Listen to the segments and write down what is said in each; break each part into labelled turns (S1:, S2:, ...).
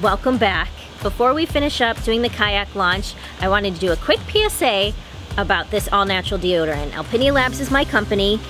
S1: welcome back. Before we finish up doing the kayak launch, I wanted to do a quick PSA about this all-natural deodorant. Alpiniå Labs is my company.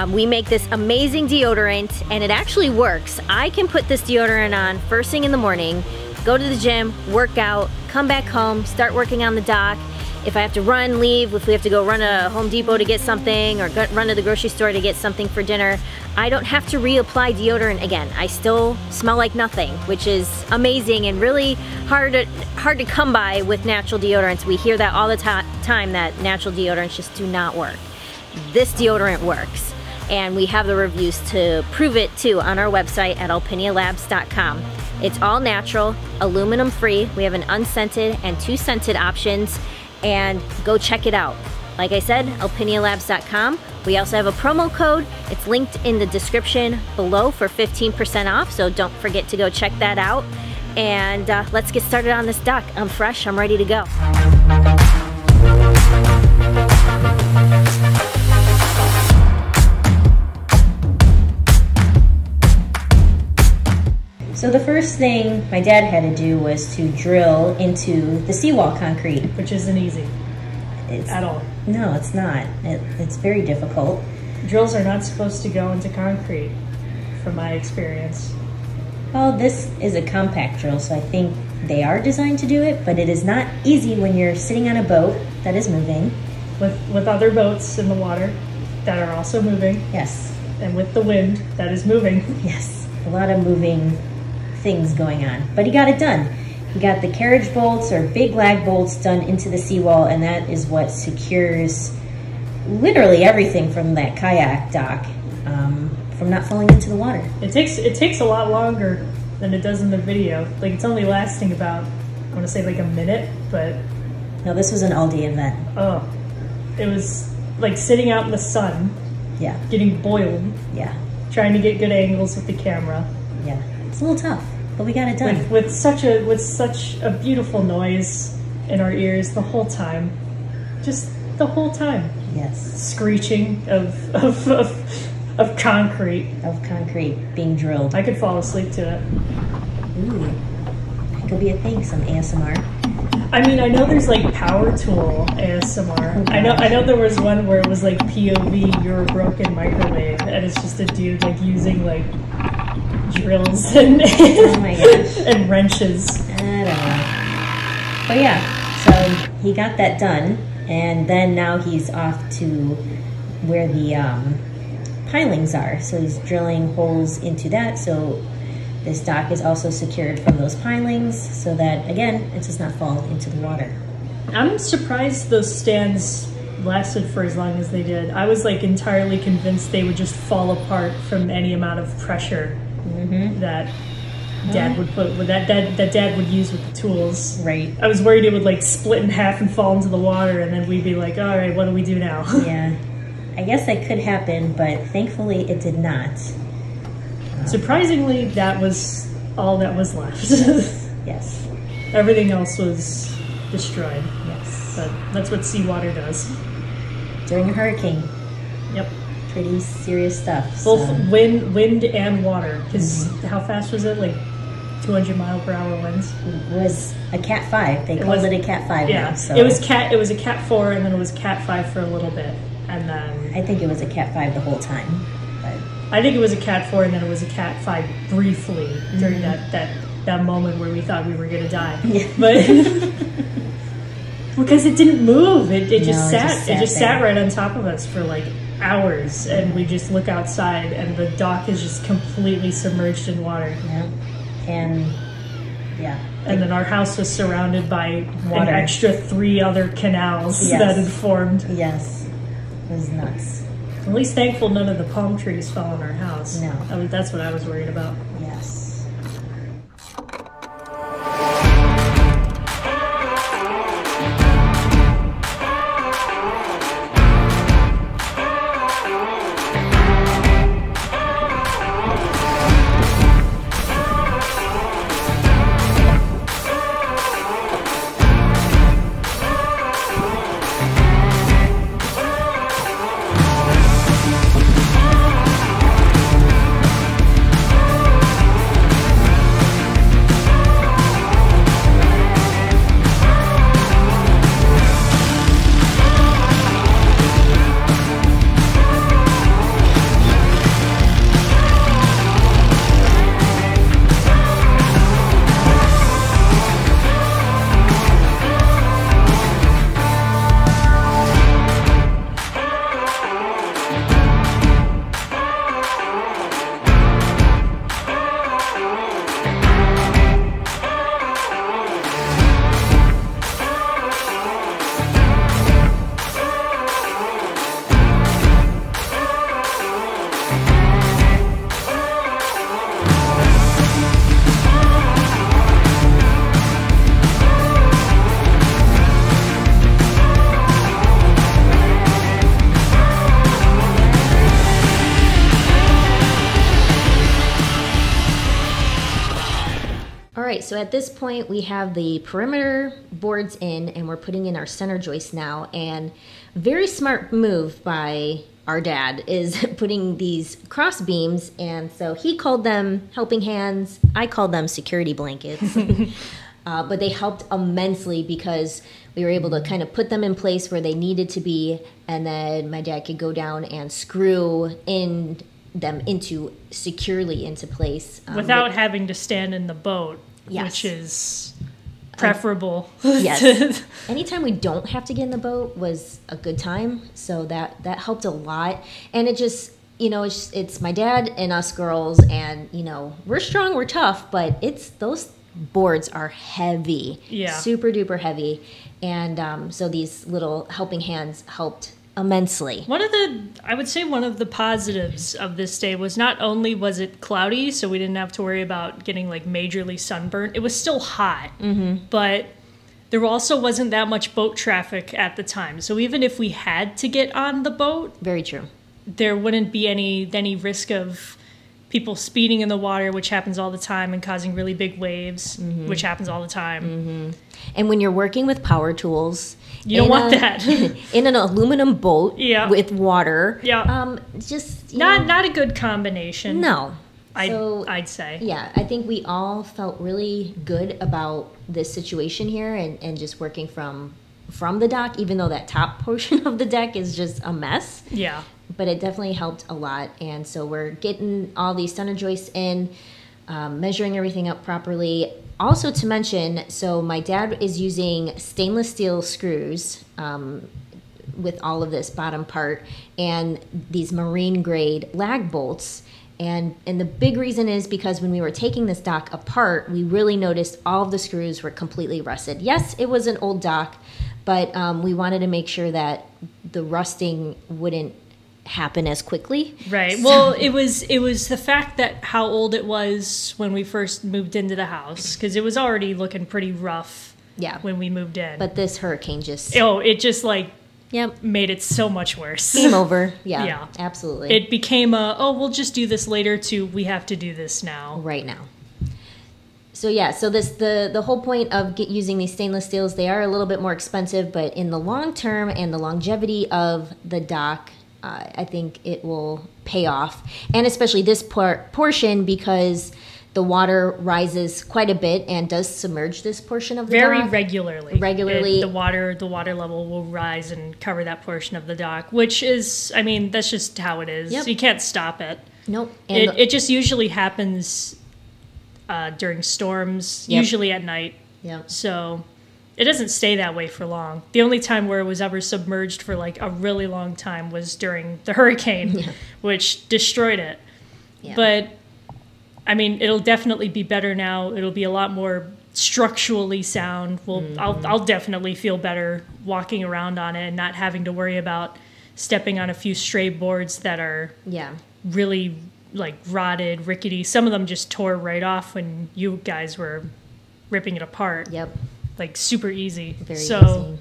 S1: We make this amazing deodorant and it actually works. I can put this deodorant on first thing in the morning, go to the gym, work out, come back home, start working on the dock. If I have to run, leave, if we have to go run to Home Depot to get something or run to the grocery store to get something for dinner, I don't have to reapply deodorant again. I still smell like nothing, which is amazing and really hard to come by with natural deodorants. We hear that all the time that natural deodorants just do not work. This deodorant works, and we have the reviews to prove it too on our website at alpiniolabs.com. It's all natural, aluminum free. We have an unscented and 2 scented options, and go check it out. Like I said, alpiniolabs.com. We also have a promo code. It's linked in the description below for 15% off, so don't forget to go check that out. And let's get started on this dock. I'm fresh, I'm ready to go. So the first thing my dad had to do was to drill into the seawall concrete.
S2: Which isn't easy at all.
S1: No, it's not. It's very difficult.
S2: Drills are not supposed to go into concrete, from my experience.
S1: Well, this is a compact drill, so I think they are designed to do it, but it is not easy when you're sitting on a boat that is moving.
S2: With other boats in the water that are also moving.
S1: Yes.
S2: And with the wind that is moving.
S1: Yes, a lot of moving things going on, but he got it done. He got the carriage bolts or big lag bolts done into the seawall, and that is what secures literally everything from that kayak dock from not falling into the water.
S2: It takes a lot longer than it does in the video. Like, it's only lasting about, I want to say like a minute, but
S1: no, this was an all-day event.
S2: Oh, it was like sitting out in the sun.
S1: Yeah.
S2: Getting boiled.
S1: Yeah.
S2: Trying to get good angles with the camera.
S1: Yeah. It's a little tough, but we got it done.
S2: With such a beautiful noise in our ears the whole time. Just the whole time.
S1: Yes.
S2: Screeching of concrete.
S1: Of concrete being drilled.
S2: I could fall asleep to it.
S1: Ooh. That could be a thing, some ASMR.
S2: I mean, I know there's like power tool ASMR.
S1: Oh,
S2: I know there was one where it was like POV, you're a broken microwave, and it's just a dude like using like drills and
S1: oh my gosh.
S2: and wrenches.
S1: I don't know. But yeah, so he got that done, and then now he's off to where the pilings are. So he's drilling holes into that, so this dock is also secured from those pilings, so that again, it does not fall into the water.
S2: I'm surprised those stands lasted for as long as they did. I was like entirely convinced they would just fall apart from any amount of pressure that Dad would put with that Dad would use with the tools.
S1: Right.
S2: I was worried it would like split in half and fall into the water, and then we'd be like, all right, what do we do now?
S1: Yeah, I guess that could happen, but thankfully it did not.
S2: Surprisingly, that was all that was left.
S1: Yes.
S2: Everything else was destroyed.
S1: Yes.
S2: But that's what seawater does.
S1: During a hurricane.
S2: Yep.
S1: Pretty serious stuff.
S2: Both wind and water. Because how fast was it? Like 200-mile-per-hour winds.
S1: It was a Cat 5. They called it a Cat 5
S2: yeah,
S1: now. So
S2: it was a Cat 4, and then it was Cat 5 for a little bit, and then
S1: I think it was a Cat 5 the whole time. But
S2: I think it was a Cat 4, and then it was a Cat 5 briefly during that moment where we thought we were gonna die.
S1: Yeah.
S2: But because it didn't move, it just sat right on top of us for like hours, and we just look outside, and the dock is just completely submerged in water.
S1: Yeah. And yeah.
S2: And then our house was surrounded by
S1: water.
S2: An extra 3 other canals that had formed.
S1: Yes. It was nuts.
S2: At least thankful none of the palm trees fell on our house.
S1: No.
S2: That's what I was worried about.
S1: Yes. right, so at this point we have the perimeter boards in and we're putting in our center joist now, and very smart move by our dad is putting these cross beams, and so he called them helping hands, I called them security blankets. But they helped immensely because we were able to kind of put them in place where they needed to be, and then my dad could go down and screw in them securely into place.
S2: Without having to stand in the boat,
S1: yes.
S2: Which is preferable.
S1: Yes. Anytime we don't have to get in the boat was a good time, so that helped a lot. And it just, it's my dad and us girls, and, we're strong, we're tough, but those boards are heavy, super duper heavy, and so these little helping hands helped immensely.
S2: I would say one of the positives of this day was not only was it cloudy, so we didn't have to worry about getting like majorly sunburnt. It was still hot, but there also wasn't that much boat traffic at the time. So even if we had to get on the boat,
S1: very true,
S2: there wouldn't be any risk of people speeding in the water, which happens all the time, and causing really big waves, which happens all the time.
S1: And when you're working with power tools,
S2: you don't want that
S1: in an aluminum boat with water. Just
S2: not a good combination.
S1: No,
S2: I'd say.
S1: Yeah, I think we all felt really good about this situation here, and just working from the dock, even though that top portion of the deck is just a mess.
S2: Yeah.
S1: But it definitely helped a lot, and so we're getting all these center joists in, measuring everything up properly. Also to mention, so my dad is using stainless steel screws with all of this bottom part, and these marine grade lag bolts. And the big reason is because when we were taking this dock apart, we really noticed all of the screws were completely rusted. Yes, it was an old dock, but we wanted to make sure that the rusting wouldn't happen as quickly.
S2: Right. Well, it was the fact that how old it was when we first moved into the house, because it was already looking pretty rough when we moved in.
S1: But this hurricane just...
S2: it just made it so much worse.
S1: Game over. Yeah, absolutely.
S2: It became we'll just do this later to we have to do this now.
S1: Right now. So so the whole point of using these stainless steels, they are a little bit more expensive, but in the long term and the longevity of the dock, I think it will pay off, and especially this portion, because the water rises quite a bit and does submerge this portion of the dock.
S2: Very regularly. The water level will rise and cover that portion of the dock, which is, that's just how it is.
S1: Yep.
S2: You can't stop it.
S1: Nope.
S2: And it just usually happens during storms, usually at night.
S1: Yep.
S2: So it doesn't stay that way for long. The only time where it was ever submerged for like a really long time was during the hurricane, which destroyed it. Yeah. But, it'll definitely be better now. It'll be a lot more structurally sound. I'll definitely feel better walking around on it and not having to worry about stepping on a few stray boards that are really like rotted, rickety. Some of them just tore right off when you guys were ripping it apart.
S1: Yep.
S2: Like super easy.
S1: Very easy.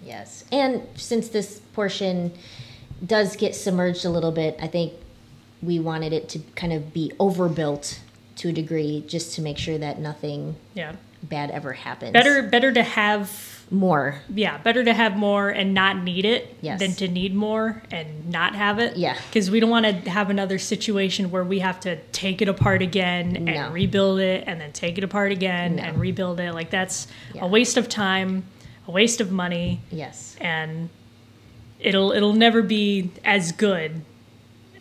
S1: Yes. And since this portion does get submerged a little bit, I think we wanted it to kind of be overbuilt to a degree, just to make sure that nothing bad ever happens.
S2: Better to have
S1: more.
S2: Yeah, better to have more and not need it than to need more and not have it.
S1: Yeah.
S2: Because we don't want to have another situation where we have to take it apart again and rebuild it, and then take it apart again and rebuild it. Like, that's a waste of time, a waste of money.
S1: Yes.
S2: And it'll never be as good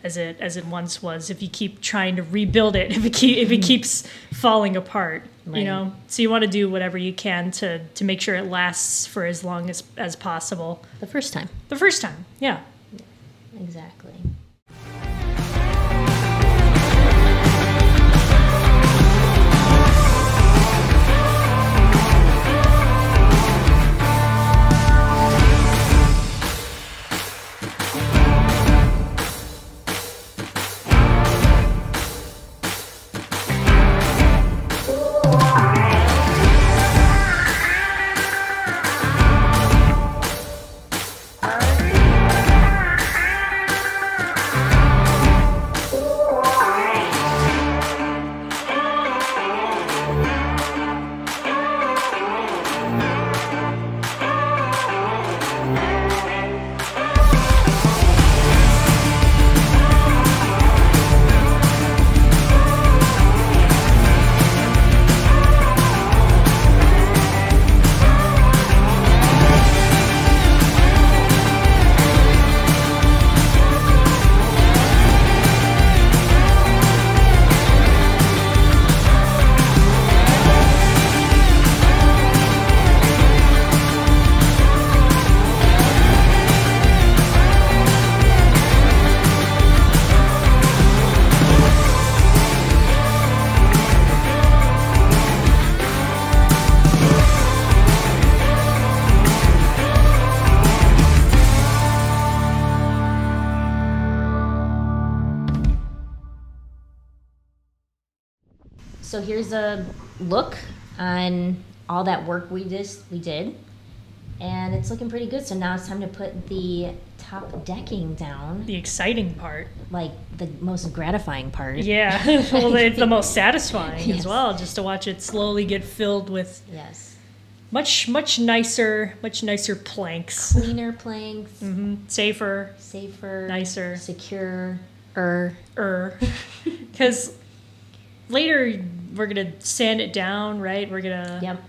S2: as it once was if you keep trying to rebuild it, if it keeps falling apart. Right. So you want to do whatever you can to make sure it lasts for as long as possible.
S1: The first time,
S2: yeah.
S1: Exactly. So here's a look on all that work we did. And it's looking pretty good. So now it's time to put the top decking down.
S2: The exciting part.
S1: Like the most gratifying part.
S2: Yeah. Well, it's the most satisfying
S1: Yes.
S2: as well, just to watch it slowly get filled with
S1: Yes.
S2: much nicer planks.
S1: Cleaner planks,
S2: Safer,
S1: safer,
S2: nicer,
S1: secure.
S2: because later we're gonna sand it down, right? We're gonna
S1: Yep.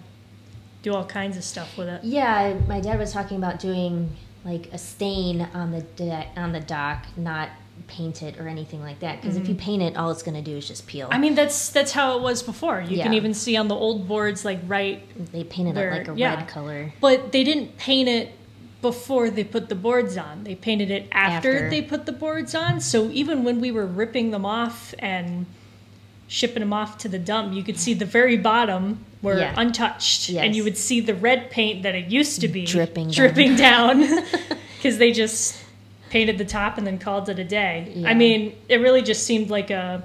S2: do all kinds of stuff with it.
S1: Yeah, my dad was talking about doing like a stain on the dock, not paint it or anything like that. Because if you paint it, all it's gonna do is just peel.
S2: I mean, that's how it was before. You can
S1: Yeah.
S2: even see on the old boards, like
S1: They painted it like a red color.
S2: But they didn't paint it before they put the boards on. They painted it after they put the boards on. So even when we were ripping them off and shipping them off to the dump, you could see the very bottom were untouched.
S1: Yes.
S2: And you would see the red paint that it used to be
S1: dripping
S2: down because they just painted the top and then called it a day.
S1: Yeah.
S2: I mean, it really just seemed like a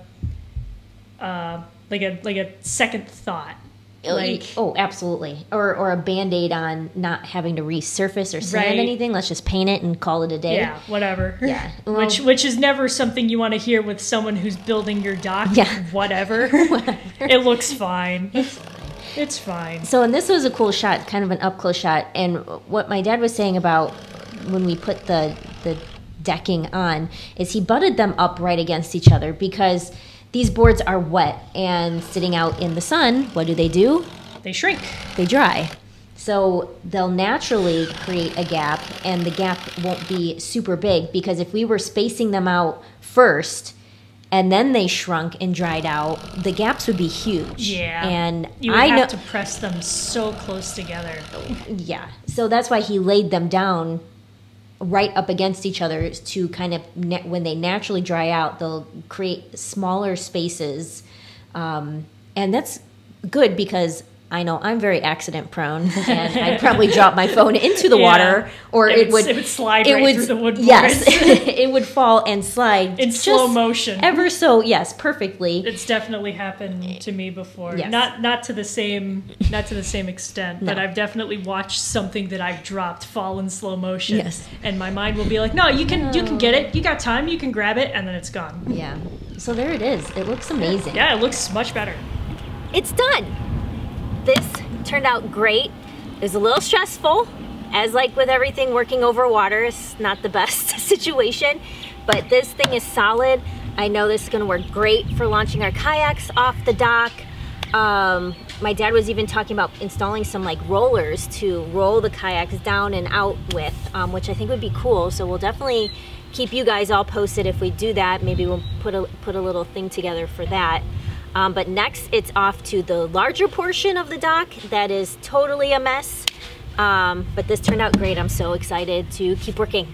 S2: second thought. Like,
S1: oh, absolutely. Or a Band-Aid on not having to resurface or sand
S2: Right.
S1: anything. Let's just paint it and call it a day.
S2: yeah, whatever.
S1: Yeah. Well,
S2: Which is never something you want to hear with someone who's building your dock.
S1: Yeah.
S2: Whatever. It looks fine. It's fine.
S1: So, and this was a cool shot, kind of an up-close shot. And what my dad was saying about when we put the decking on is he butted them up right against each other because these boards are wet and sitting out in the sun. What do?
S2: They shrink.
S1: They dry. So they'll naturally create a gap, and the gap won't be super big because if we were spacing them out first and then they shrunk and dried out, the gaps would be huge.
S2: Yeah.
S1: And
S2: You would have to press them so close together.
S1: Yeah. So that's why he laid them down right up against each other to kind of, when they naturally dry out, they'll create smaller spaces. And that's good because I know I'm very accident prone and I'd probably drop my phone into the water or it would
S2: slide through the wood boards.
S1: Yes, it would fall and slide
S2: in slow motion.
S1: Ever so, yes, perfectly.
S2: It's definitely happened to me before.
S1: Yes.
S2: Not to the same extent, but
S1: No.
S2: I've definitely watched something that I've dropped fall in slow motion.
S1: Yes.
S2: And my mind will be like, "No, you can get it. You got time. You can grab it," and then it's gone.
S1: Yeah. So there it is. It looks amazing.
S2: Yeah, it looks much better.
S1: It's done. This turned out great. It was a little stressful, as like with everything working over water, it's not the best situation, but this thing is solid. I know this is gonna work great for launching our kayaks off the dock. My dad was even talking about installing some like rollers to roll the kayaks down and out with, which I think would be cool. So we'll definitely keep you guys all posted if we do that. Maybe we'll put a little thing together for that. But next it's off to the larger portion of the dock that is totally a mess. But this turned out great. I'm so excited to keep working.